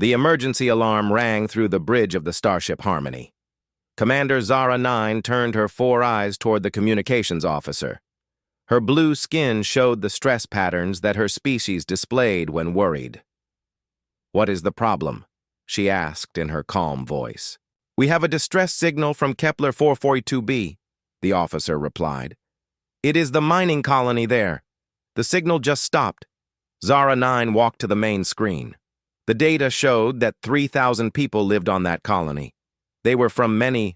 The emergency alarm rang through the bridge of the starship Harmony. Commander Zara 9 turned her 4 eyes toward the communications officer. Her blue skin showed the stress patterns that her species displayed when worried. "What is the problem?" she asked in her calm voice. "We have a distress signal from Kepler 442b, the officer replied. "It is the mining colony there. The signal just stopped." Zara 9 walked to the main screen. The data showed that 3,000 people lived on that colony. They were from many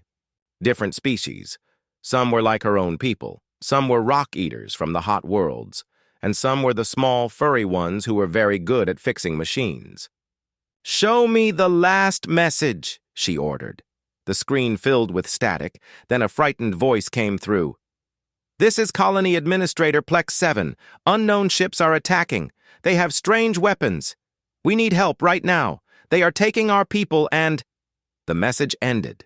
different species. Some were like her own people. Some were rock eaters from the hot worlds. And some were the small, furry ones who were very good at fixing machines. "Show me the last message," she ordered. The screen filled with static. Then a frightened voice came through. "This is Colony Administrator Plex 7. Unknown ships are attacking. They have strange weapons. We need help right now. They are taking our people and—" The message ended.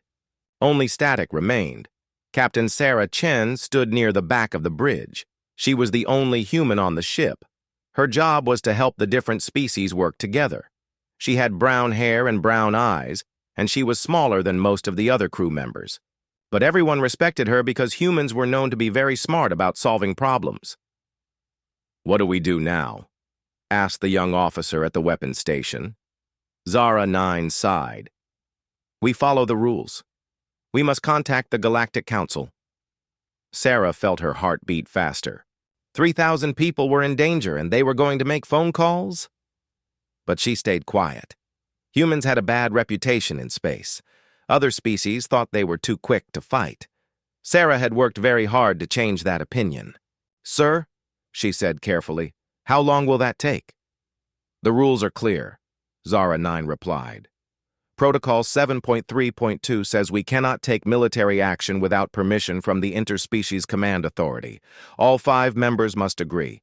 Only static remained. Captain Sarah Chen stood near the back of the bridge. She was the only human on the ship. Her job was to help the different species work together. She had brown hair and brown eyes, and she was smaller than most of the other crew members. But everyone respected her because humans were known to be very smart about solving problems. "What do we do now?" asked the young officer at the weapons station. Zara 9 sighed. "We follow the rules. We must contact the Galactic Council." Sarah felt her heart beat faster. 3,000 people were in danger and they were going to make phone calls? But she stayed quiet. Humans had a bad reputation in space. Other species thought they were too quick to fight. Sarah had worked very hard to change that opinion. "Sir," she said carefully, "how long will that take?" "The rules are clear," Zara 9 replied. "Protocol 7.3.2 says we cannot take military action without permission from the Interspecies Command Authority. All 5 members must agree."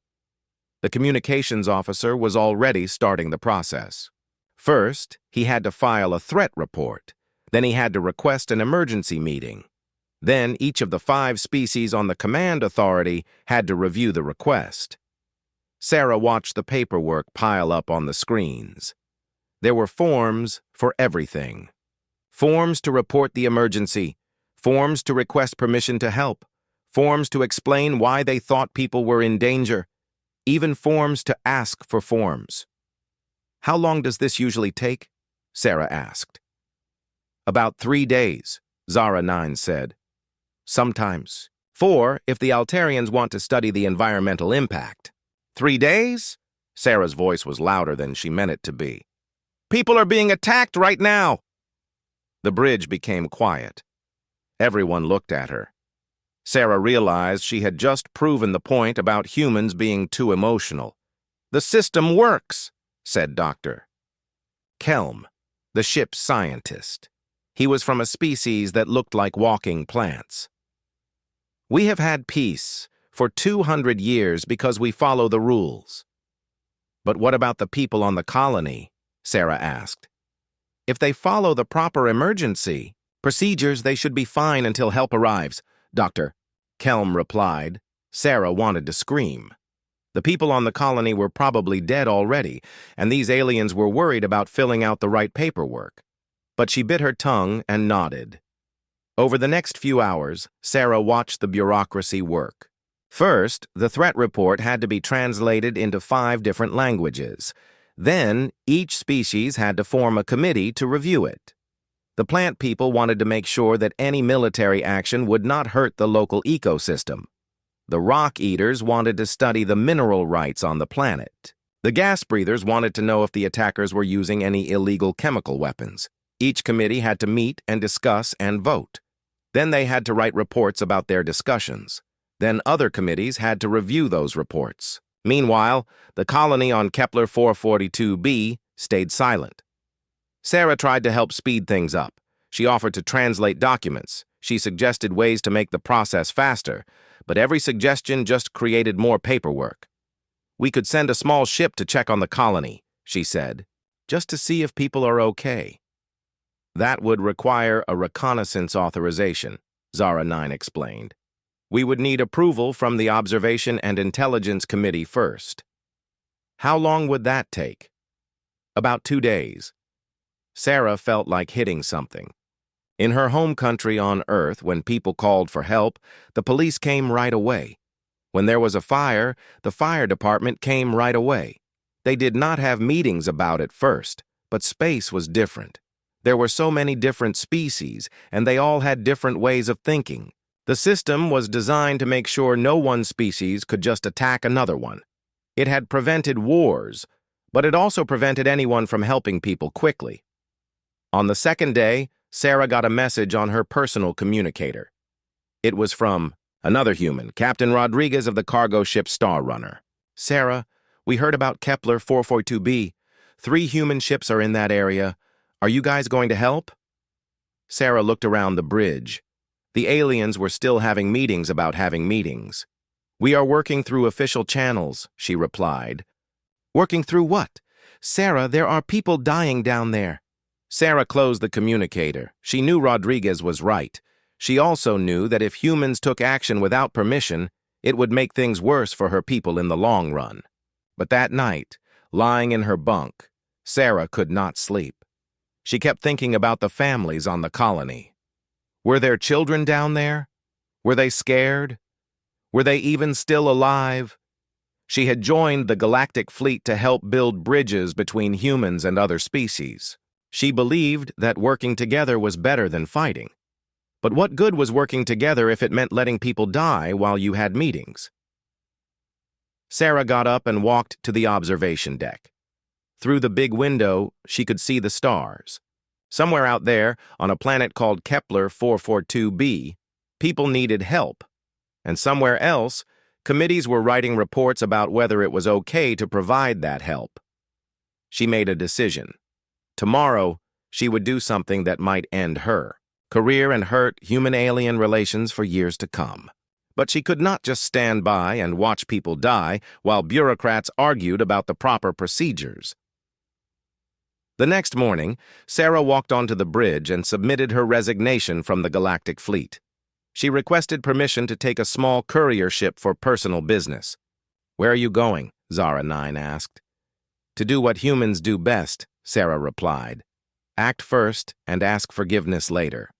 The communications officer was already starting the process. First, he had to file a threat report. Then he had to request an emergency meeting. Then each of the 5 species on the command authority had to review the request. Sarah watched the paperwork pile up on the screens. There were forms for everything. Forms to report the emergency, forms to request permission to help, forms to explain why they thought people were in danger, even forms to ask for forms. "How long does this usually take?" Sarah asked. "About 3 days, Zara 9 said. "Sometimes 4 if the Altarians want to study the environmental impact." 3 days? Sarah's voice was louder than she meant it to be. "People are being attacked right now!" The bridge became quiet. Everyone looked at her. Sarah realized she had just proven the point about humans being too emotional. "The system works," said Dr. Kelm, the ship's scientist. He was from a species that looked like walking plants. "We have had peace for 200 years because we follow the rules." "But what about the people on the colony?" Sarah asked. "If they follow the proper emergency procedures, they should be fine until help arrives," Dr. Kelm replied. Sarah wanted to scream. The people on the colony were probably dead already, and these aliens were worried about filling out the right paperwork. But she bit her tongue and nodded. Over the next few hours, Sarah watched the bureaucracy work. First, the threat report had to be translated into 5 different languages. Then, each species had to form a committee to review it. The plant people wanted to make sure that any military action would not hurt the local ecosystem. The rock eaters wanted to study the mineral rights on the planet. The gas breathers wanted to know if the attackers were using any illegal chemical weapons. Each committee had to meet and discuss and vote. Then they had to write reports about their discussions. Then other committees had to review those reports. Meanwhile, the colony on Kepler 442b stayed silent. Sarah tried to help speed things up. She offered to translate documents. She suggested ways to make the process faster, but every suggestion just created more paperwork. "We could send a small ship to check on the colony," she said, "just to see if people are okay." "That would require a reconnaissance authorization," Zara 9 explained. "We would need approval from the Observation and Intelligence Committee first." "How long would that take?" "About 2 days. Sarah felt like hitting something. In her home country on Earth, when people called for help, the police came right away. When there was a fire, the fire department came right away. They did not have meetings about it first, but space was different. There were so many different species, and they all had different ways of thinking. The system was designed to make sure no one species could just attack another one. It had prevented wars, but it also prevented anyone from helping people quickly. On the second day, Sarah got a message on her personal communicator. It was from another human, Captain Rodriguez of the cargo ship Star Runner. "Sarah, we heard about Kepler 442b. 3 human ships are in that area. Are you guys going to help?" Sarah looked around the bridge. The aliens were still having meetings about having meetings. "We are working through official channels," she replied. "Working through what? Sarah, there are people dying down there." Sarah closed the communicator. She knew Rodriguez was right. She also knew that if humans took action without permission, it would make things worse for her people in the long run. But that night, lying in her bunk, Sarah could not sleep. She kept thinking about the families on the colony. Were there children down there? Were they scared? Were they even still alive? She had joined the Galactic Fleet to help build bridges between humans and other species. She believed that working together was better than fighting. But what good was working together if it meant letting people die while you had meetings? Sarah got up and walked to the observation deck. Through the big window, she could see the stars. Somewhere out there, on a planet called Kepler 442b, people needed help. And somewhere else, committees were writing reports about whether it was okay to provide that help. She made a decision. Tomorrow, she would do something that might end her career and hurt human-alien relations for years to come. But she could not just stand by and watch people die while bureaucrats argued about the proper procedures. The next morning, Sarah walked onto the bridge and submitted her resignation from the Galactic Fleet. She requested permission to take a small courier ship for personal business. "Where are you going?" Zara 9 asked. "To do what humans do best," Sarah replied. "Act first and ask forgiveness later."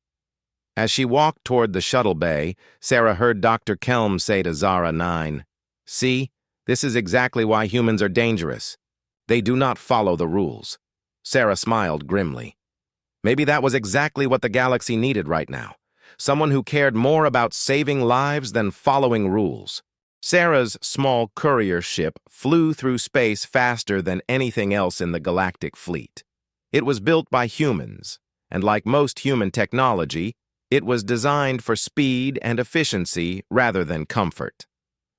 As she walked toward the shuttle bay, Sarah heard Dr. Kelm say to Zara 9, "See, this is exactly why humans are dangerous. They do not follow the rules." Sarah smiled grimly. Maybe that was exactly what the galaxy needed right now. Someone who cared more about saving lives than following rules. Sarah's small courier ship flew through space faster than anything else in the Galactic Fleet. It was built by humans, and like most human technology, it was designed for speed and efficiency rather than comfort.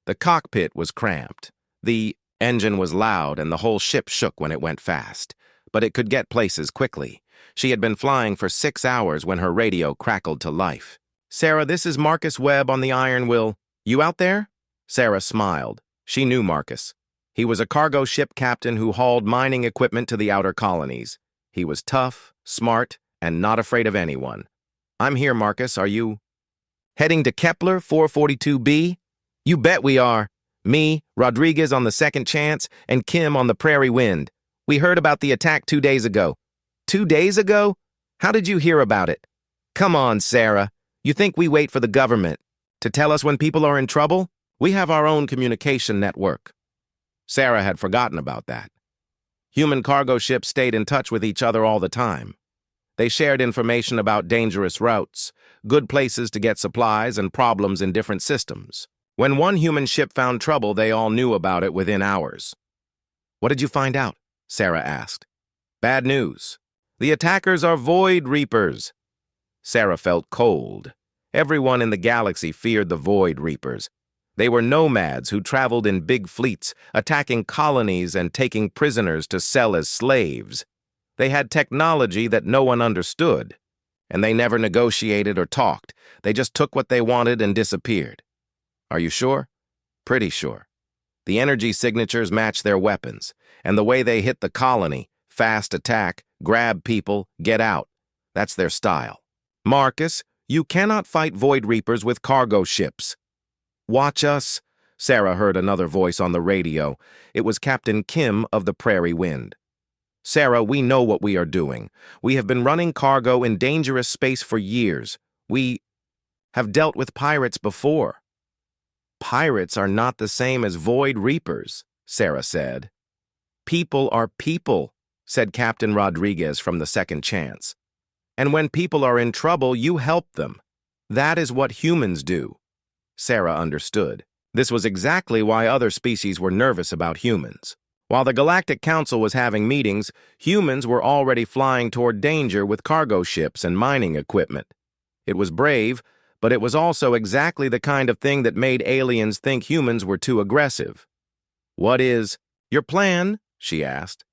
The cockpit was cramped. The engine was loud and the whole ship shook when it went fast, but it could get places quickly. She had been flying for 6 hours when her radio crackled to life. "Sarah, this is Marcus Webb on the Iron Will. You out there?" Sarah smiled. She knew Marcus. He was a cargo ship captain who hauled mining equipment to the outer colonies. He was tough, smart, and not afraid of anyone. "I'm here, Marcus. Are you heading to Kepler 442b? "You bet we are. Me, Rodriguez on the Second Chance, and Kim on the Prairie Wind. We heard about the attack 2 days ago." 2 days ago? How did you hear about it? Come on, Sarah. You think we wait for the government to tell us when people are in trouble? We have our own communication network. Sarah had forgotten about that. Human cargo ships stayed in touch with each other all the time. They shared information about dangerous routes, good places to get supplies, and problems in different systems. When one human ship found trouble, they all knew about it within hours. "What did you find out?" Sarah asked. "Bad news. The attackers are Void Reapers." Sarah felt cold. Everyone in the galaxy feared the Void Reapers. They were nomads who traveled in big fleets, attacking colonies and taking prisoners to sell as slaves. They had technology that no one understood, and they never negotiated or talked. They just took what they wanted and disappeared. Are you sure? Pretty sure. The energy signatures match their weapons, and the way they hit the colony, fast attack, grab people, get out. That's their style. "Marcus, you cannot fight Void Reapers with cargo ships." "Watch us," Sarah heard another voice on the radio. It was Captain Kim of the Prairie Wind. Sarah, we know what we are doing. We have been running cargo in dangerous space for years. We have dealt with pirates before. Pirates are not the same as Void Reapers, Sarah said. People are people, said Captain Rodriguez from the Second Chance. And when people are in trouble, you help them. That is what humans do. Sarah understood. This was exactly why other species were nervous about humans. While the Galactic Council was having meetings, humans were already flying toward danger with cargo ships and mining equipment. It was brave, but it was also exactly the kind of thing that made aliens think humans were too aggressive. "What is your plan?" she asked.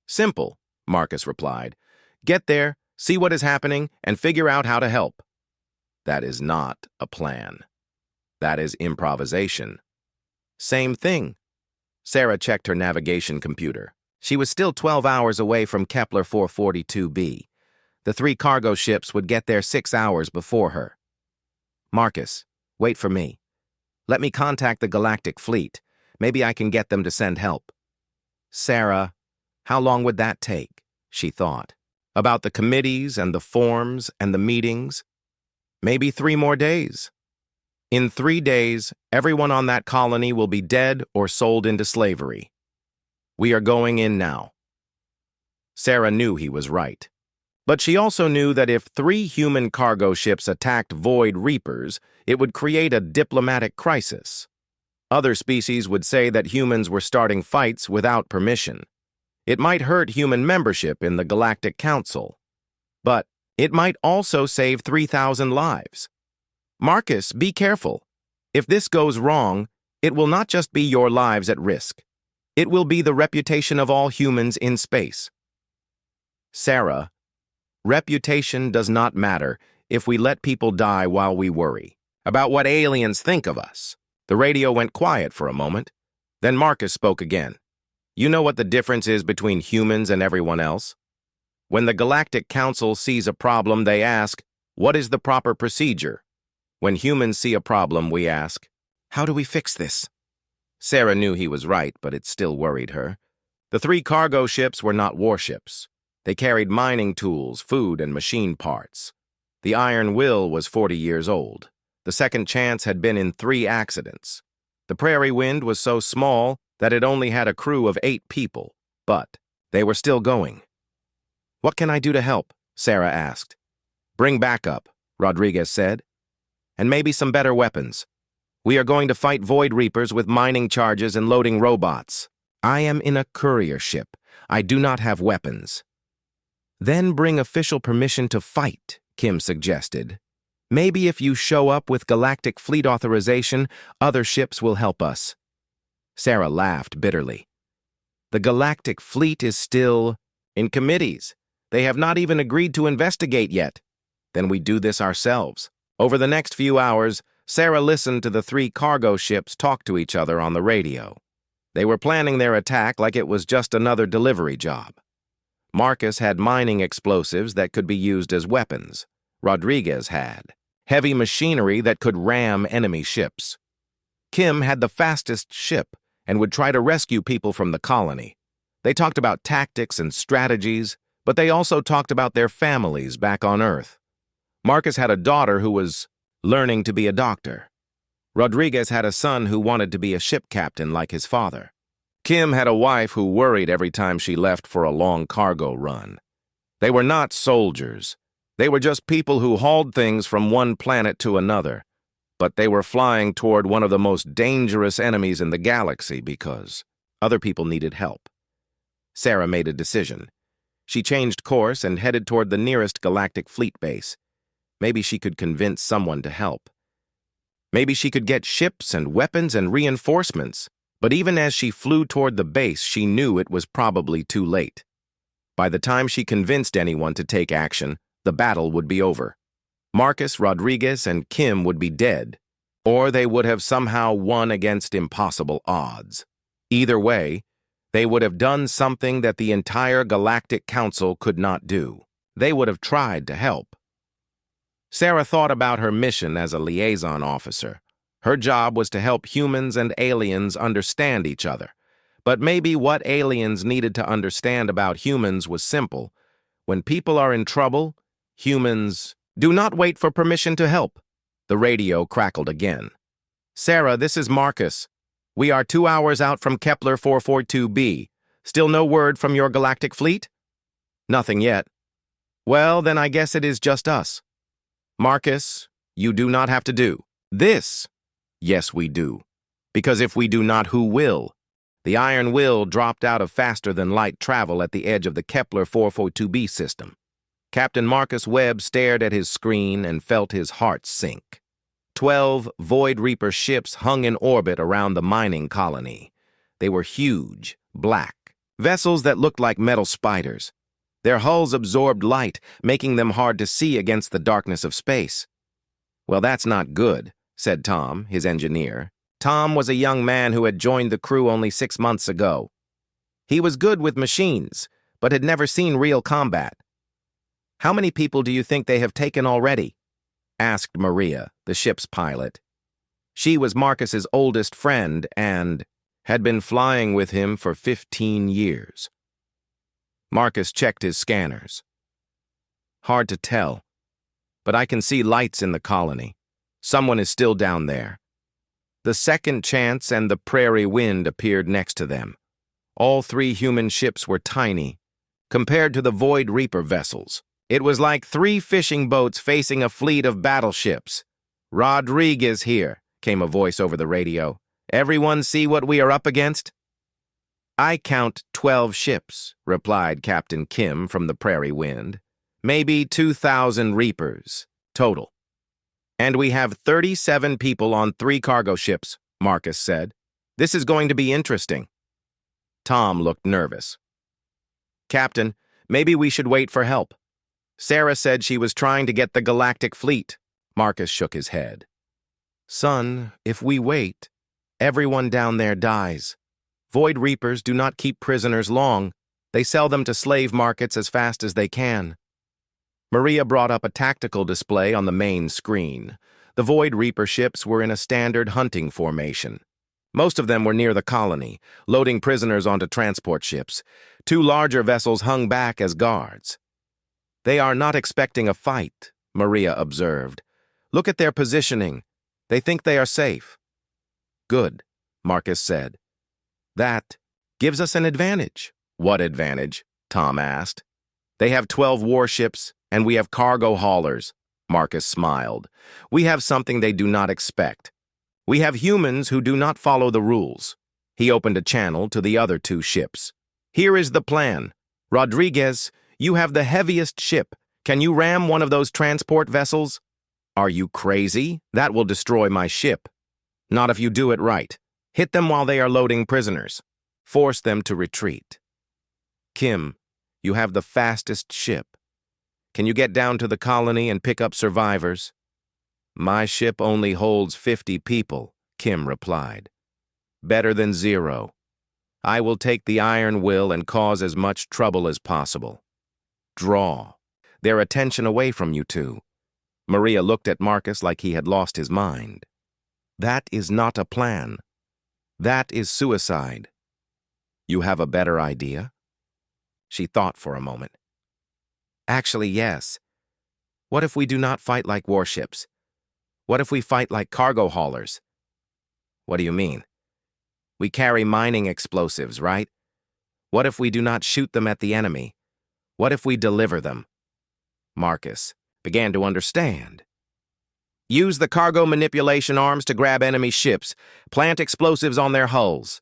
"Simple," Marcus replied. "Get there, see what is happening, and figure out how to help." That is not a plan. That is improvisation. Same thing. Sarah checked her navigation computer. She was still 12 hours away from Kepler 442b. The 3 cargo ships would get there 6 hours before her. "Marcus, wait for me. Let me contact the Galactic Fleet. Maybe I can get them to send help." Sarah, how long would that take? She thought. About the committees and the forms and the meetings. Maybe 3 more days. In 3 days, everyone on that colony will be dead or sold into slavery. We are going in now. Sarah knew he was right. But she also knew that if 3 human cargo ships attacked Void Reapers, it would create a diplomatic crisis. Other species would say that humans were starting fights without permission. It might hurt human membership in the Galactic Council. But it might also save 3,000 lives. "Marcus, be careful. If this goes wrong, it will not just be your lives at risk. It will be the reputation of all humans in space." Sarah, reputation does not matter if we let people die while we worry about what aliens think of us. The radio went quiet for a moment. Then Marcus spoke again. "You know what the difference is between humans and everyone else? When the Galactic Council sees a problem, they ask, 'What is the proper procedure?' When humans see a problem, we ask, 'How do we fix this?'" Sarah knew he was right, but it still worried her. The 3 cargo ships were not warships. They carried mining tools, food, and machine parts. The Iron Will was 40 years old. The Second Chance had been in 3 accidents. The Prairie Wind was so small that it only had a crew of 8 people, but they were still going. "What can I do to help?" Sarah asked. "Bring backup," Rodriguez said. "And maybe some better weapons. We are going to fight Void Reapers with mining charges and loading robots. I am in a courier ship. I do not have weapons." "Then bring official permission to fight," Kim suggested. "Maybe if you show up with Galactic Fleet authorization, other ships will help us." Sarah laughed bitterly. "The Galactic Fleet is still in committees. They have not even agreed to investigate yet. Then we do this ourselves." Over the next few hours, Sarah listened to the 3 cargo ships talk to each other on the radio. They were planning their attack like it was just another delivery job. Marcus had mining explosives that could be used as weapons. Rodriguez had heavy machinery that could ram enemy ships. Kim had the fastest ship and would try to rescue people from the colony. They talked about tactics and strategies, but they also talked about their families back on Earth. Marcus had a daughter who was learning to be a doctor. Rodriguez had a son who wanted to be a ship captain like his father. Kim had a wife who worried every time she left for a long cargo run. They were not soldiers. They were just people who hauled things from one planet to another. But they were flying toward one of the most dangerous enemies in the galaxy because other people needed help. Sarah made a decision. She changed course and headed toward the nearest Galactic Fleet base. Maybe she could convince someone to help. Maybe she could get ships and weapons and reinforcements. But even as she flew toward the base, she knew it was probably too late. By the time she convinced anyone to take action, the battle would be over. Marcus, Rodriguez, and Kim would be dead, or they would have somehow won against impossible odds. Either way, they would have done something that the entire Galactic Council could not do. They would have tried to help. Sarah thought about her mission as a liaison officer. Her job was to help humans and aliens understand each other. But maybe what aliens needed to understand about humans was simple. When people are in trouble, humans do not wait for permission to help. The radio crackled again. Sarah, this is Marcus. We are 2 hours out from Kepler 442b. Still no word from your galactic fleet? Nothing yet. Well, then I guess it is just us. Marcus, you do not have to do this. Yes, we do. Because if we do not, who will? The iron will dropped out of faster-than-light travel at the edge of the Kepler 442b system. Captain Marcus Webb stared at his screen and felt his heart sink. 12 Void Reaper ships hung in orbit around the mining colony. They were huge, black, vessels that looked like metal spiders. Their hulls absorbed light, making them hard to see against the darkness of space. Well, that's not good, said Tom, his engineer. Tom was a young man who had joined the crew only 6 months ago. He was good with machines, but had never seen real combat. How many people do you think they have taken already? Asked Maria, the ship's pilot. She was Marcus's oldest friend and had been flying with him for 15 years. Marcus checked his scanners. Hard to tell, but I can see lights in the colony. Someone is still down there. The Second Chance and the Prairie Wind appeared next to them. All 3 human ships were tiny. Compared to the Void Reaper vessels, it was like 3 fishing boats facing a fleet of battleships. Rodriguez here, came a voice over the radio. Everyone see what we are up against? I count 12 ships, replied Captain Kim from the Prairie Wind. Maybe 2,000 Reapers, total. And we have 37 people on 3 cargo ships, Marcus said. This is going to be interesting. Tom looked nervous. Captain, maybe we should wait for help. Sarah said she was trying to get the Galactic fleet. Marcus shook his head. Son, if we wait, everyone down there dies. Void Reapers do not keep prisoners long. They sell them to slave markets as fast as they can. Maria brought up a tactical display on the main screen. The Void Reaper ships were in a standard hunting formation. Most of them were near the colony, loading prisoners onto transport ships. 2 larger vessels hung back as guards. They are not expecting a fight, Maria observed. Look at their positioning. They think they are safe. Good, Marcus said. That gives us an advantage. What advantage? Tom asked. They have 12 warships, and we have cargo haulers. Marcus smiled. We have something they do not expect. We have humans who do not follow the rules. He opened a channel to the other 2 ships. Here is the plan. Rodriguez, you have the heaviest ship. Can you ram one of those transport vessels? Are you crazy? That will destroy my ship. Not if you do it right. Hit them while they are loading prisoners. Force them to retreat. Kim, you have the fastest ship. Can you get down to the colony and pick up survivors? My ship only holds 50 people, Kim replied. Better than 0. I will take the iron will and cause as much trouble as possible. Draw their attention away from you 2. Maria looked at Marcus like he had lost his mind. That is not a plan. That is suicide. You have a better idea? She thought for a moment. Actually, yes. What if we do not fight like warships? What if we fight like cargo haulers? What do you mean? We carry mining explosives, right? What if we do not shoot them at the enemy? What if we deliver them? Marcus began to understand. Use the cargo manipulation arms to grab enemy ships. Plant explosives on their hulls.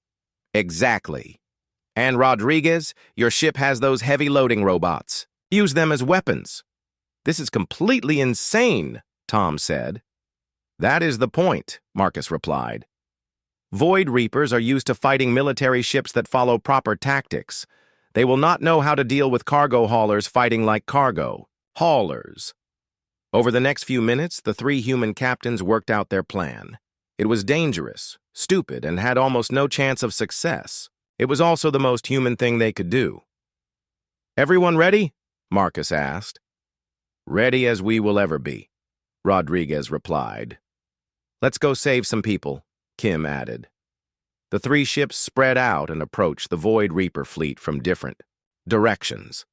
Exactly. And Rodriguez, your ship has those heavy loading robots. Use them as weapons. This is completely insane, Tom said. That is the point, Marcus replied. Void Reapers are used to fighting military ships that follow proper tactics. They will not know how to deal with cargo haulers fighting like cargo haulers. Over the next few minutes, the 3 human captains worked out their plan. It was dangerous, stupid, and had almost no chance of success. It was also the most human thing they could do. Everyone ready? Marcus asked. Ready as we will ever be, Rodriguez replied. Let's go save some people, Kim added. The three ships spread out and approached the Void Reaper fleet from different directions.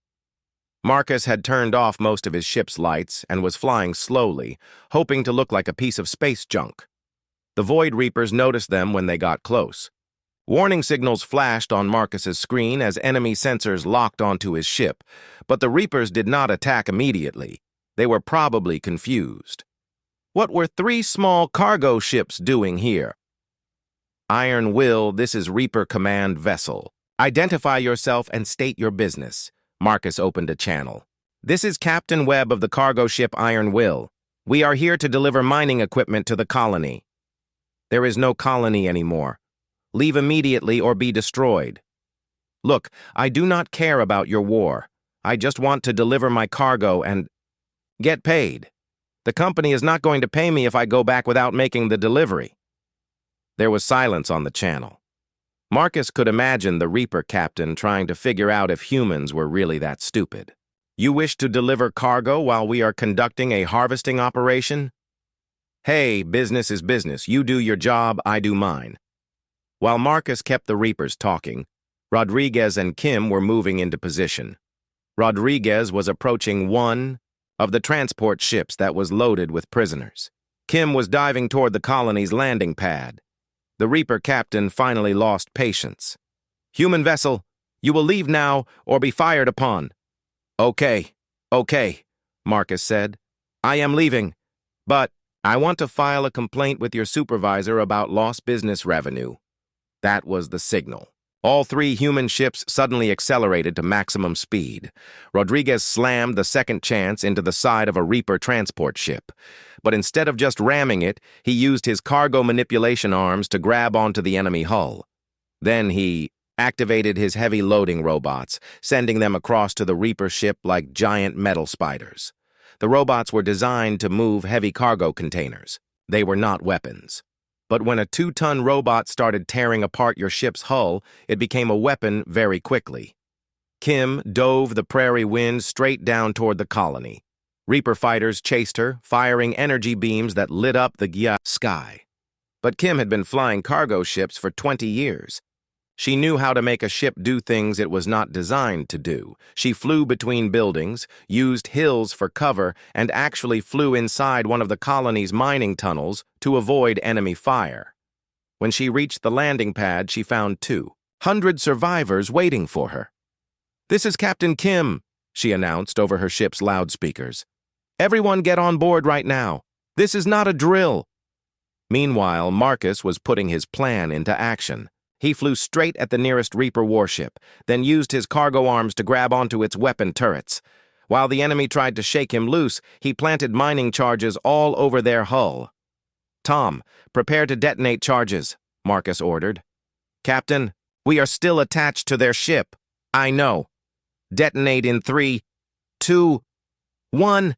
Marcus had turned off most of his ship's lights and was flying slowly, hoping to look like a piece of space junk. The Void Reapers noticed them when they got close. Warning signals flashed on Marcus's screen as enemy sensors locked onto his ship, but the Reapers did not attack immediately. They were probably confused. What were three small cargo ships doing here? Iron Will, this is Reaper Command Vessel. Identify yourself and state your business. Marcus opened a channel. This is Captain Webb of the cargo ship Iron Will. We are here to deliver mining equipment to the colony. There is no colony anymore. Leave immediately or be destroyed. Look, I do not care about your war. I just want to deliver my cargo and get paid. The company is not going to pay me if I go back without making the delivery. There was silence on the channel. Marcus could imagine the Reaper captain trying to figure out if humans were really that stupid. You wish to deliver cargo while we are conducting a harvesting operation? Hey, business is business. You do your job, I do mine. While Marcus kept the Reapers talking, Rodriguez and Kim were moving into position. Rodriguez was approaching one of the transport ships that was loaded with prisoners. Kim was diving toward the colony's landing pad. The Reaper captain finally lost patience. Human vessel, you will leave now or be fired upon. Okay, Marcus said. I am leaving, but I want to file a complaint with your supervisor about lost business revenue. That was the signal. All three human ships suddenly accelerated to maximum speed. Rodriguez slammed the second chance into the side of a Reaper transport ship. But instead of just ramming it, he used his cargo manipulation arms to grab onto the enemy hull. Then he activated his heavy loading robots, sending them across to the Reaper ship like giant metal spiders. The robots were designed to move heavy cargo containers. They were not weapons. But when a 2-ton robot started tearing apart your ship's hull, it became a weapon very quickly. Kim dove the prairie wind straight down toward the colony. Reaper fighters chased her, firing energy beams that lit up the sky. But Kim had been flying cargo ships for 20 years. She knew how to make a ship do things it was not designed to do. She flew between buildings, used hills for cover, and actually flew inside one of the colony's mining tunnels to avoid enemy fire. When she reached the landing pad, she found 200 survivors waiting for her. "This is Captain Kim," she announced over her ship's loudspeakers. "Everyone get on board right now. This is not a drill." Meanwhile, Marcus was putting his plan into action. He flew straight at the nearest Reaper warship, then used his cargo arms to grab onto its weapon turrets. While the enemy tried to shake him loose, he planted mining charges all over their hull. "Tom, prepare to detonate charges," Marcus ordered. "Captain, we are still attached to their ship." "I know. Detonate in 3, 2, 1.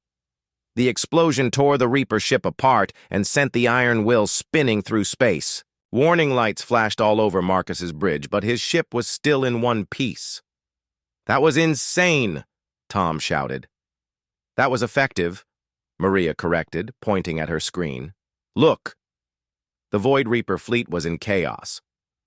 The explosion tore the Reaper ship apart and sent the Iron Will spinning through space. Warning lights flashed all over Marcus's bridge, but his ship was still in one piece. "That was insane," Tom shouted. "That was effective," Maria corrected, pointing at her screen. "Look." The Void Reaper fleet was in chaos.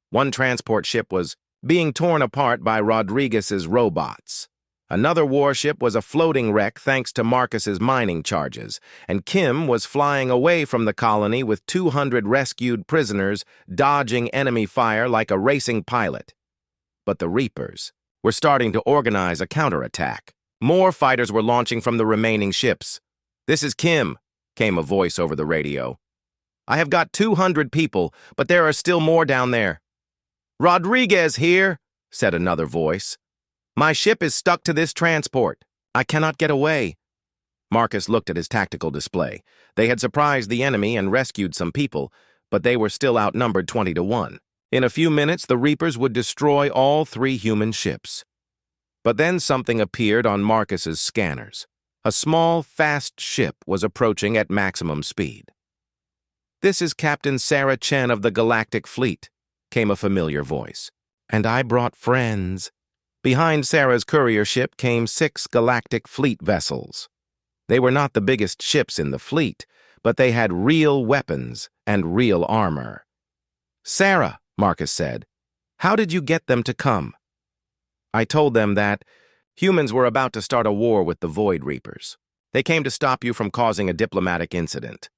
One transport ship was being torn apart by Rodriguez's robots. Another warship was a floating wreck thanks to Marcus's mining charges, and Kim was flying away from the colony with 200 rescued prisoners dodging enemy fire like a racing pilot. But the Reapers were starting to organize a counterattack. More fighters were launching from the remaining ships. "This is Kim," came a voice over the radio. "I have got 200 people, but there are still more down there." "Rodriguez here," said another voice. "My ship is stuck to this transport. I cannot get away." Marcus looked at his tactical display. They had surprised the enemy and rescued some people, but they were still outnumbered 20-1. In a few minutes, the Reapers would destroy all 3 human ships. But then something appeared on Marcus's scanners. A small, fast ship was approaching at maximum speed. "This is Captain Sarah Chen of the Galactic Fleet," came a familiar voice. "And I brought friends." Behind Sarah's courier ship came 6 Galactic Fleet vessels. They were not the biggest ships in the fleet, but they had real weapons and real armor. "Sarah," Marcus said. "How did you get them to come?" "I told them that humans were about to start a war with the Void Reapers. They came to stop you from causing a diplomatic incident."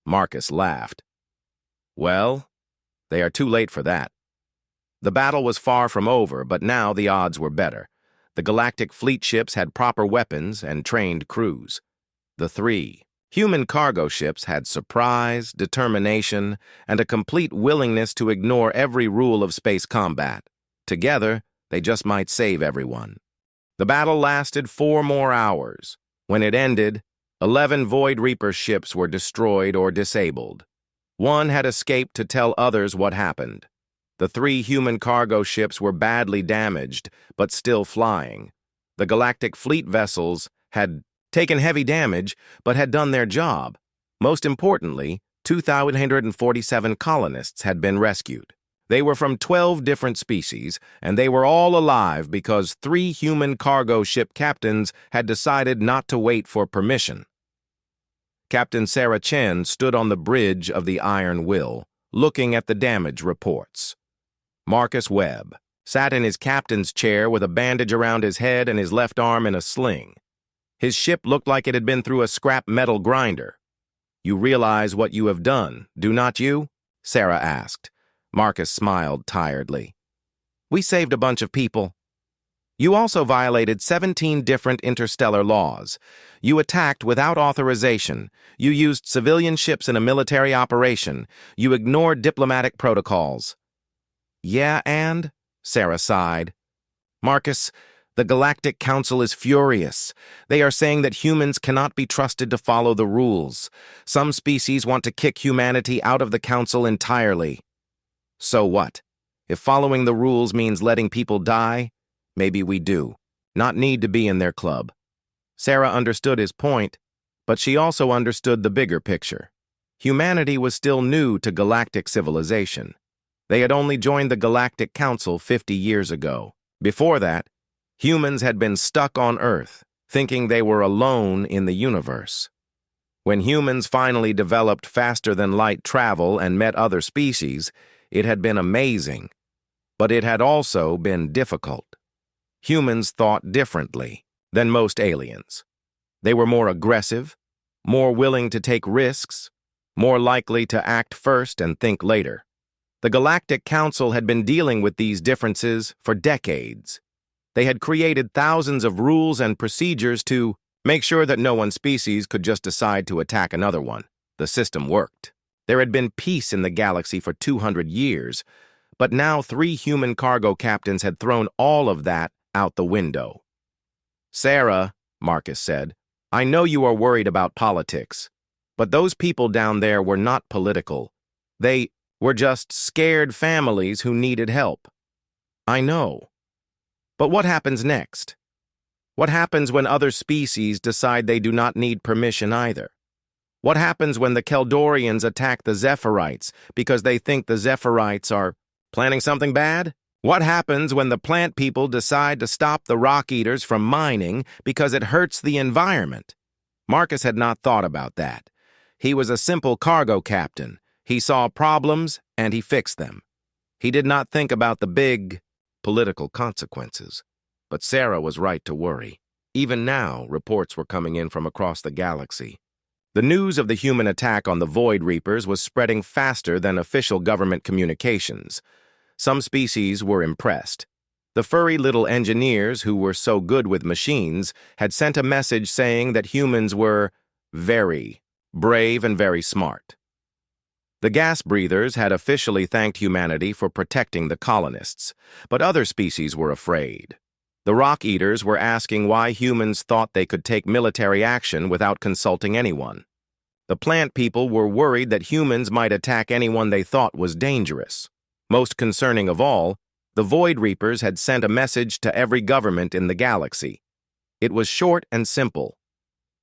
Marcus laughed. "Well, they are too late for that. The battle was far from over, but now the odds were better. The Galactic fleet ships had proper weapons and trained crews. The 3 human cargo ships had surprise, determination, and a complete willingness to ignore every rule of space combat. Together, they just might save everyone." The battle lasted 4 more hours. When it ended, 11 Void Reaper ships were destroyed or disabled. One had escaped to tell others what happened. The 3 human cargo ships were badly damaged, but still flying. The Galactic fleet vessels had taken heavy damage, but had done their job. Most importantly, 2,147 colonists had been rescued. They were from 12 different species, and they were all alive because 3 human cargo ship captains had decided not to wait for permission. Captain Sarah Chen stood on the bridge of the Iron Will, looking at the damage reports. Marcus Webb sat in his captain's chair with a bandage around his head and his left arm in a sling. His ship looked like it had been through a scrap metal grinder. "You realize what you have done, do not you?" Sarah asked. Marcus smiled tiredly. "We saved a bunch of people. You also violated 17 different interstellar laws. You attacked without authorization. You used civilian ships in a military operation. You ignored diplomatic protocols." "Yeah, and?" Sarah sighed. "Marcus, the Galactic Council is furious. They are saying that humans cannot be trusted to follow the rules. Some species want to kick humanity out of the Council entirely." "So what? If following the rules means letting people die, maybe we do not need to be in their club." Sarah understood his point, but she also understood the bigger picture. Humanity was still new to galactic civilization. They had only joined the Galactic Council 50 years ago. Before that, humans had been stuck on Earth, thinking they were alone in the universe. When humans finally developed faster-than-light travel and met other species, it had been amazing, but it had also been difficult. Humans thought differently than most aliens. They were more aggressive, more willing to take risks, more likely to act first and think later. The Galactic Council had been dealing with these differences for decades. They had created thousands of rules and procedures to make sure that no one species could just decide to attack another one. The system worked. There had been peace in the galaxy for 200 years, but now 3 human cargo captains had thrown all of that out the window. "Sarah," Marcus said, "I know you are worried about politics, but those people down there were not political. They were just scared families who needed help." "I know. But what happens next? What happens when other species decide they do not need permission either? What happens when the Keldorians attack the Zephyrite because they think the Zephyrite are planning something bad? What happens when the plant people decide to stop the rock eaters from mining because it hurts the environment?" Marcus had not thought about that. He was a simple cargo captain. He saw problems and he fixed them. He did not think about the big political consequences. But Sarah was right to worry. Even now, reports were coming in from across the galaxy. The news of the human attack on the Void Reapers was spreading faster than official government communications. Some species were impressed. The furry little engineers who were so good with machines had sent a message saying that humans were very brave and very smart. The gas breathers had officially thanked humanity for protecting the colonists, but other species were afraid. The rock eaters were asking why humans thought they could take military action without consulting anyone. The plant people were worried that humans might attack anyone they thought was dangerous. Most concerning of all, the Void Reapers had sent a message to every government in the galaxy. It was short and simple.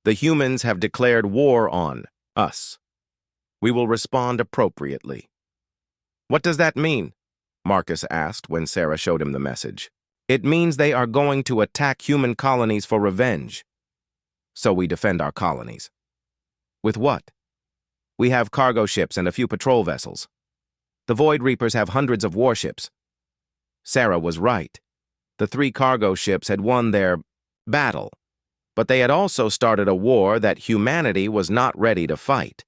"The humans have declared war on us. We will respond appropriately." "What does that mean?" Marcus asked when Sarah showed him the message. "It means they are going to attack human colonies for revenge. So we defend our colonies." "With what?" "We have cargo ships and a few patrol vessels." The Void Reapers have hundreds of warships. Sarah was right. The 3 cargo ships had won their battle, but they had also started a war that humanity was not ready to fight.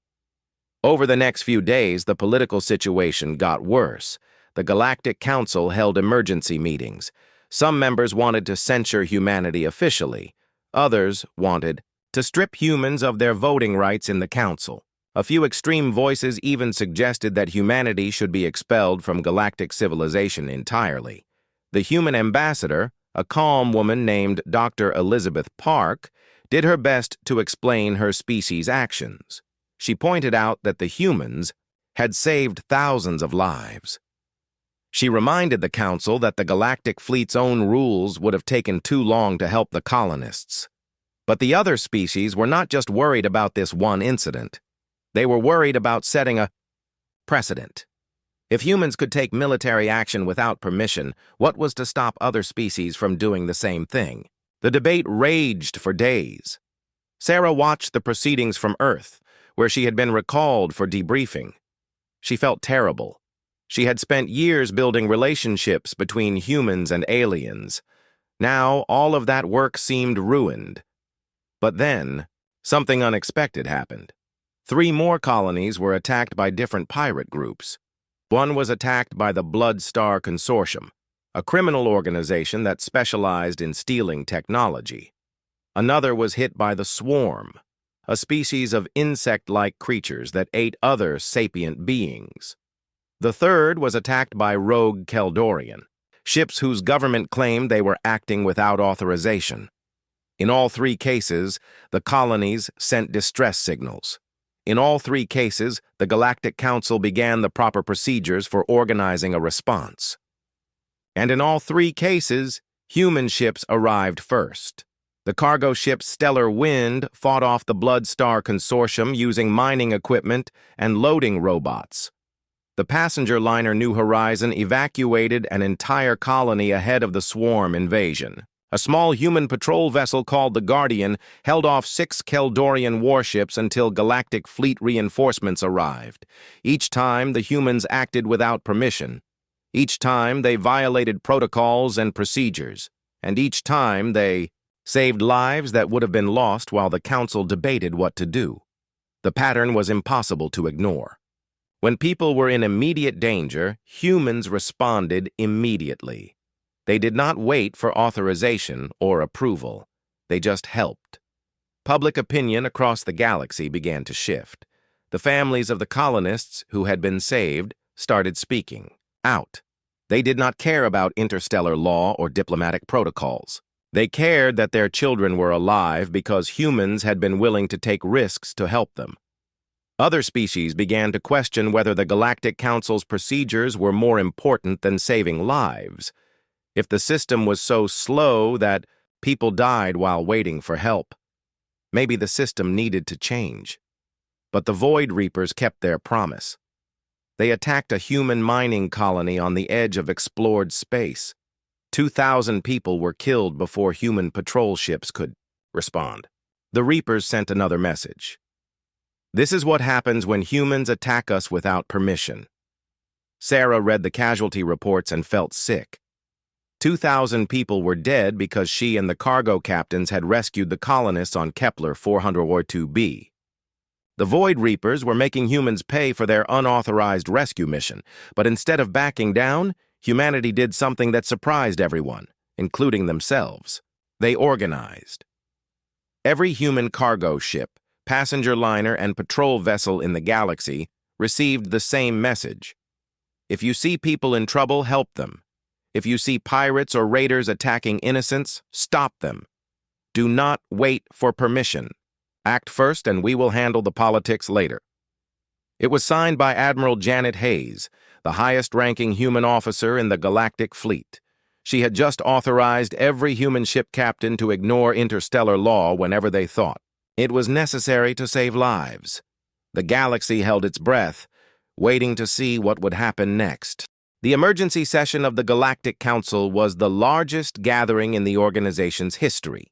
Over the next few days, the political situation got worse. The Galactic Council held emergency meetings. Some members wanted to censure humanity officially. Others wanted to strip humans of their voting rights in the council. A few extreme voices even suggested that humanity should be expelled from galactic civilization entirely. The human ambassador, a calm woman named Dr. Elizabeth Park, did her best to explain her species' actions. She pointed out that the humans had saved thousands of lives. She reminded the council that the galactic fleet's own rules would have taken too long to help the colonists. But the other species were not just worried about this one incident. They were worried about setting a precedent. If humans could take military action without permission, what was to stop other species from doing the same thing? The debate raged for days. Sarah watched the proceedings from Earth, where she had been recalled for debriefing. She felt terrible. She had spent years building relationships between humans and aliens. Now, all of that work seemed ruined. But then, something unexpected happened. 3 more colonies were attacked by different pirate groups. One was attacked by the Blood Star Consortium, a criminal organization that specialized in stealing technology. Another was hit by the Swarm, a species of insect-like creatures that ate other sapient beings. The third was attacked by rogue Keldorian, ships whose government claimed they were acting without authorization. In all 3 cases, the colonies sent distress signals. In all 3 cases, the Galactic Council began the proper procedures for organizing a response. And in all 3 cases, human ships arrived first. The cargo ship Stellar Wind fought off the Blood Star Consortium using mining equipment and loading robots. The passenger liner New Horizon evacuated an entire colony ahead of the Swarm invasion. A small human patrol vessel called the Guardian held off 6 Keldorian warships until Galactic Fleet reinforcements arrived. Each time, the humans acted without permission. Each time, they violated protocols and procedures. And each time, they saved lives that would have been lost while the Council debated what to do. The pattern was impossible to ignore. When people were in immediate danger, humans responded immediately. They did not wait for authorization or approval. They just helped. Public opinion across the galaxy began to shift. The families of the colonists who had been saved started speaking out. They did not care about interstellar law or diplomatic protocols. They cared that their children were alive because humans had been willing to take risks to help them. Other species began to question whether the Galactic Council's procedures were more important than saving lives. If the system was so slow that people died while waiting for help, maybe the system needed to change. But the Void Reapers kept their promise. They attacked a human mining colony on the edge of explored space. 2,000 people were killed before human patrol ships could respond. The Reapers sent another message. This is what happens when humans attack us without permission. Sarah read the casualty reports and felt sick. 2,000 people were dead because she and the cargo captains had rescued the colonists on Kepler 402b. The Void Reapers were making humans pay for their unauthorized rescue mission, but instead of backing down, humanity did something that surprised everyone, including themselves. They organized. Every human cargo ship, passenger liner, and patrol vessel in the galaxy received the same message. If you see people in trouble, help them. If you see pirates or raiders attacking innocents, stop them. Do not wait for permission. Act first and we will handle the politics later. It was signed by Admiral Janet Hayes, the highest-ranking human officer in the Galactic Fleet. She had just authorized every human ship captain to ignore interstellar law whenever they thought. It was necessary to save lives. The galaxy held its breath, waiting to see what would happen next. The emergency session of the Galactic Council was the largest gathering in the organization's history.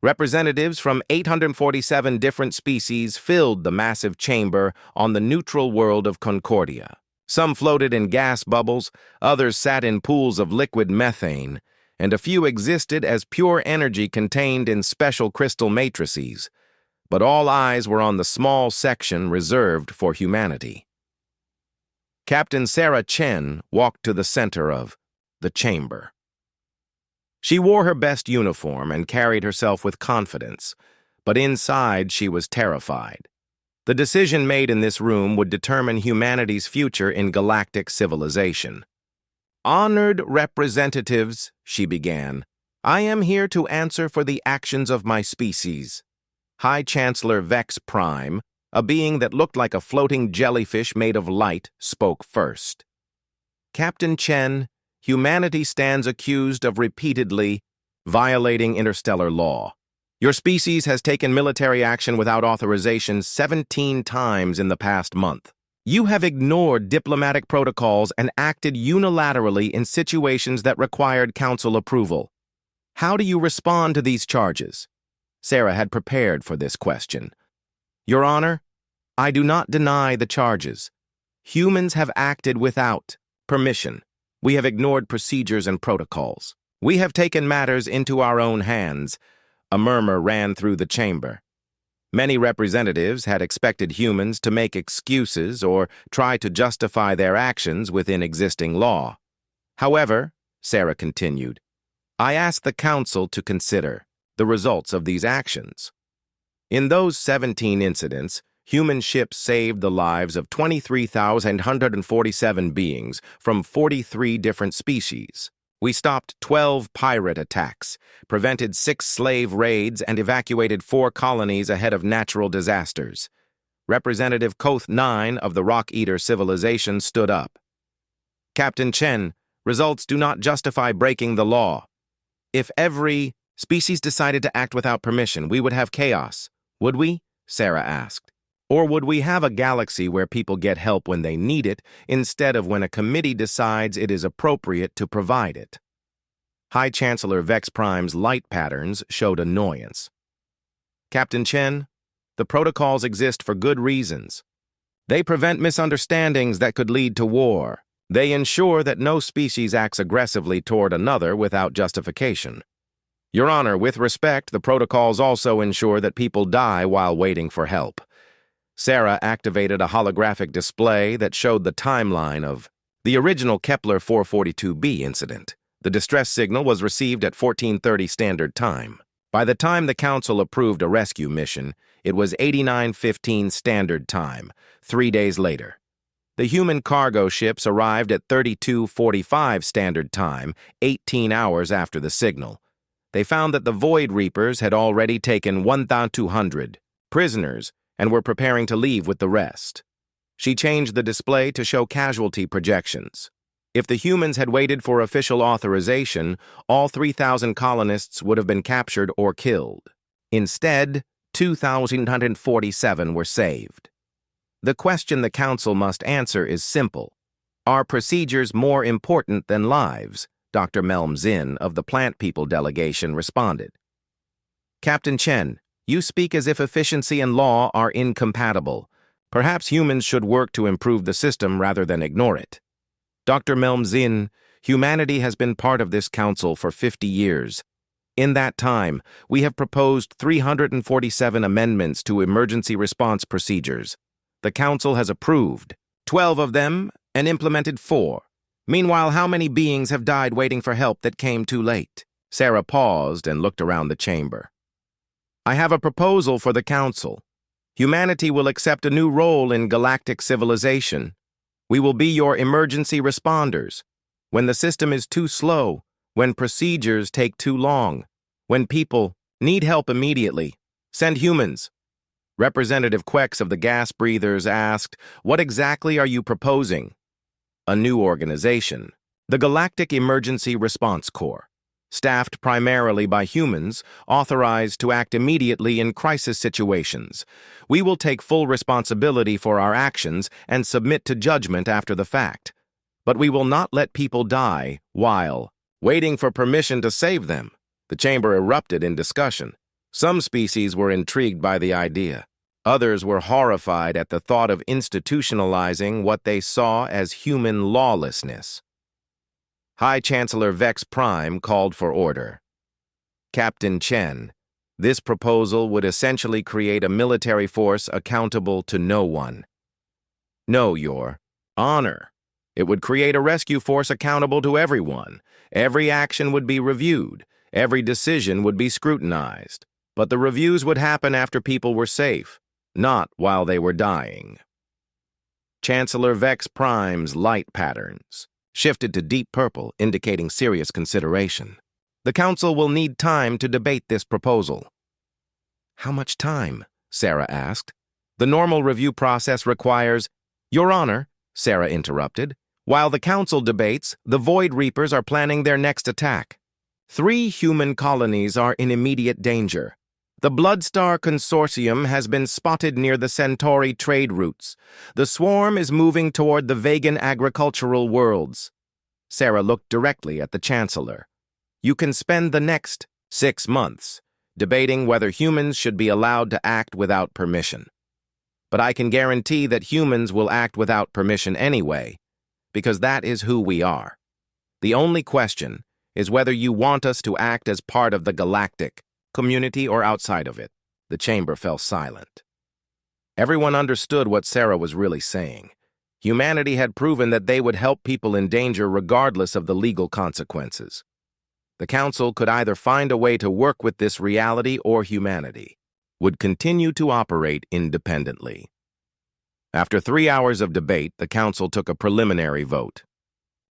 Representatives from 847 different species filled the massive chamber on the neutral world of Concordia. Some floated in gas bubbles, others sat in pools of liquid methane, and a few existed as pure energy contained in special crystal matrices. But all eyes were on the small section reserved for humanity. Captain Sarah Chen walked to the center of the chamber. She wore her best uniform and carried herself with confidence, but inside she was terrified. The decision made in this room would determine humanity's future in galactic civilization. "Honored representatives," she began, "I am here to answer for the actions of my species." High Chancellor Vex Prime, a being that looked like a floating jellyfish made of light, spoke first. "Captain Chen, humanity stands accused of repeatedly violating interstellar law. Your species has taken military action without authorization 17 times in the past month. You have ignored diplomatic protocols and acted unilaterally in situations that required council approval. How do you respond to these charges?" Sarah had prepared for this question. "Your Honor, I do not deny the charges. Humans have acted without permission. We have ignored procedures and protocols. We have taken matters into our own hands." A murmur ran through the chamber. Many representatives had expected humans to make excuses or try to justify their actions within existing law. "However," Sarah continued, "I ask the Council to consider the results of these actions. In those 17 incidents, human ships saved the lives of 23,147 beings from 43 different species. We stopped 12 pirate attacks, prevented 6 slave raids, and evacuated 4 colonies ahead of natural disasters. Representative Koth 9 of the Rock Eater civilization stood up. "Captain Chen, results do not justify breaking the law. If every species decided to act without permission, we would have chaos. Would we?" Sarah asked. "Or would we have a galaxy where people get help when they need it, instead of when a committee decides it is appropriate to provide it?" High Chancellor Vex Prime's light patterns showed annoyance. "Captain Chen, the protocols exist for good reasons. They prevent misunderstandings that could lead to war. They ensure that no species acts aggressively toward another without justification. Your Honor, with respect, the protocols also ensure that people die while waiting for help." Sarah activated a holographic display that showed the timeline of the original Kepler 442b incident. The distress signal was received at 14:30 Standard Time. By the time the Council approved a rescue mission, it was 89:15 Standard Time, 3 days later. The human cargo ships arrived at 32:45 Standard Time, 18 hours after the signal. They found that the Void Reapers had already taken 1,200 prisoners and were preparing to leave with the rest. She changed the display to show casualty projections. If the humans had waited for official authorization, all 3,000 colonists would have been captured or killed. Instead, 2,147 were saved. The question the Council must answer is simple. Are procedures more important than lives? Dr. Melm Zin of the Plant People delegation responded. "Captain Chen, you speak as if efficiency and law are incompatible. Perhaps humans should work to improve the system rather than ignore it." Dr. Melm Zin, humanity has been part of this council for 50 years. In that time, we have proposed 347 amendments to emergency response procedures. The council has approved 12 of them and implemented 4. Meanwhile, how many beings have died waiting for help that came too late? Sarah paused and looked around the chamber. "I have a proposal for the Council. Humanity will accept a new role in galactic civilization. We will be your emergency responders. When the system is too slow, when procedures take too long, when people need help immediately, send humans." Representative Quex of the Gas Breathers asked, "What exactly are you proposing?" "A new organization, the Galactic Emergency Response Corps. Staffed primarily by humans, authorized to act immediately in crisis situations. We will take full responsibility for our actions and submit to judgment after the fact. But we will not let people die while waiting for permission to save them." The chamber erupted in discussion. Some species were intrigued by the idea. Others were horrified at the thought of institutionalizing what they saw as human lawlessness. High Chancellor Vex Prime called for order. Captain Chen, this proposal would essentially create a military force accountable to no one. No, Your Honor. It would create a rescue force accountable to everyone. Every action would be reviewed. Every decision would be scrutinized. But the reviews would happen after people were safe, not while they were dying. Chancellor Vex Prime's light patterns shifted to deep purple, indicating serious consideration. The Council will need time to debate this proposal. How much time? Sarah asked. The normal review process requires— Your Honor, Sarah interrupted. While the Council debates, the Void Reapers are planning their next attack. 3 human colonies are in immediate danger. The Bloodstar Consortium has been spotted near the Centauri trade routes. The swarm is moving toward the Vegan agricultural worlds. Sarah looked directly at the Chancellor. You can spend the next 6 months debating whether humans should be allowed to act without permission. But I can guarantee that humans will act without permission anyway, because that is who we are. The only question is whether you want us to act as part of the galactic community or outside of it. The chamber fell silent. Everyone understood what Sarah was really saying. Humanity had proven that they would help people in danger regardless of the legal consequences. The Council could either find a way to work with this reality or humanity would continue to operate independently. After 3 hours of debate, the Council took a preliminary vote.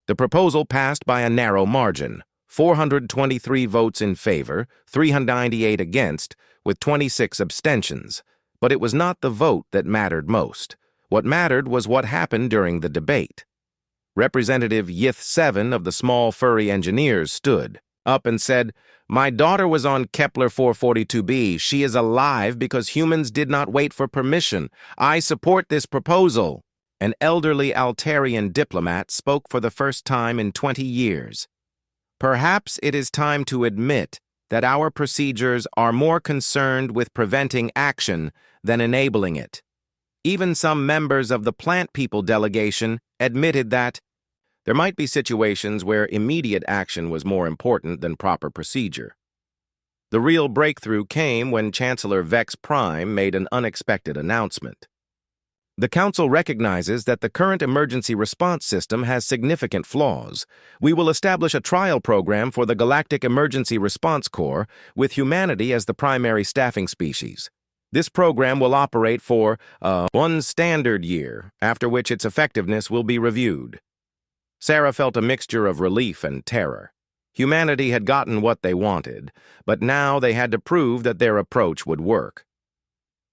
The proposal passed by a narrow margin, 423 votes in favor, 398 against, with 26 abstentions. But it was not the vote that mattered most. What mattered was what happened during the debate. Representative Yith 7 of the Small Furry Engineers stood up and said, My daughter was on Kepler 442b. She is alive because humans did not wait for permission. I support this proposal. An elderly Altarian diplomat spoke for the first time in 20 years. Perhaps it is time to admit that our procedures are more concerned with preventing action than enabling it. Even some members of the Plant People delegation admitted that there might be situations where immediate action was more important than proper procedure. The real breakthrough came when Chancellor Vex Prime made an unexpected announcement. The Council recognizes that the current emergency response system has significant flaws. We will establish a trial program for the Galactic Emergency Response Corps with humanity as the primary staffing species. This program will operate for 1 standard year, after which its effectiveness will be reviewed. Sarah felt a mixture of relief and terror. Humanity had gotten what they wanted, but now they had to prove that their approach would work.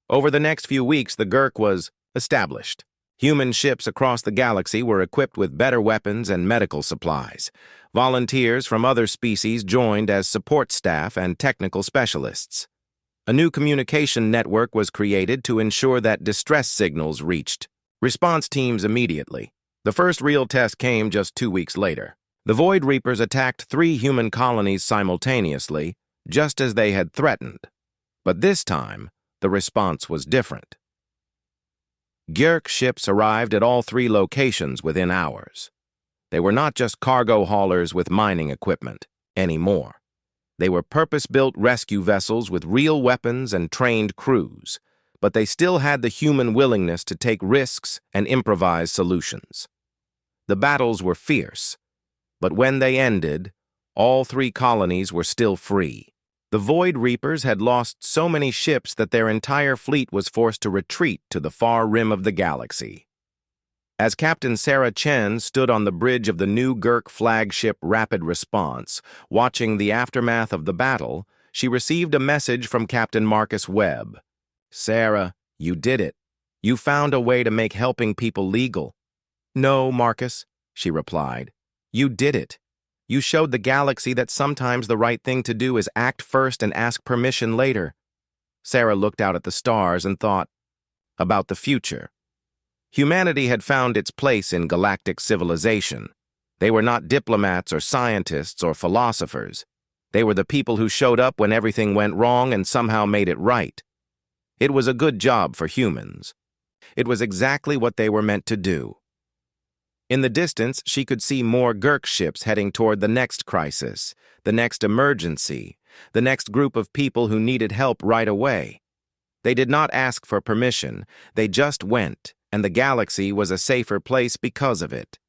Over the next few weeks, the GERC was established. Human ships across the galaxy were equipped with better weapons and medical supplies. Volunteers from other species joined as support staff and technical specialists. A new communication network was created to ensure that distress signals reached response teams immediately. The first real test came just 2 weeks later. The Void Reapers attacked 3 human colonies simultaneously, just as they had threatened. But this time, the response was different. GERC ships arrived at all 3 locations within hours. They were not just cargo haulers with mining equipment anymore. They were purpose-built rescue vessels with real weapons and trained crews, but they still had the human willingness to take risks and improvise solutions. The battles were fierce, but when they ended, all 3 colonies were still free. The Void Reapers had lost so many ships that their entire fleet was forced to retreat to the far rim of the galaxy. As Captain Sarah Chen stood on the bridge of the new GERC flagship Rapid Response, watching the aftermath of the battle, she received a message from Captain Marcus Webb. Sarah, you did it. You found a way to make helping people legal. No, Marcus, she replied. You did it. You showed the galaxy that sometimes the right thing to do is act first and ask permission later. Sarah looked out at the stars and thought about the future. Humanity had found its place in galactic civilization. They were not diplomats or scientists or philosophers. They were the people who showed up when everything went wrong and somehow made it right. It was a good job for humans. It was exactly what they were meant to do. In the distance, she could see more Gurk ships heading toward the next crisis, the next emergency, the next group of people who needed help right away. They did not ask for permission, they just went, and the galaxy was a safer place because of it.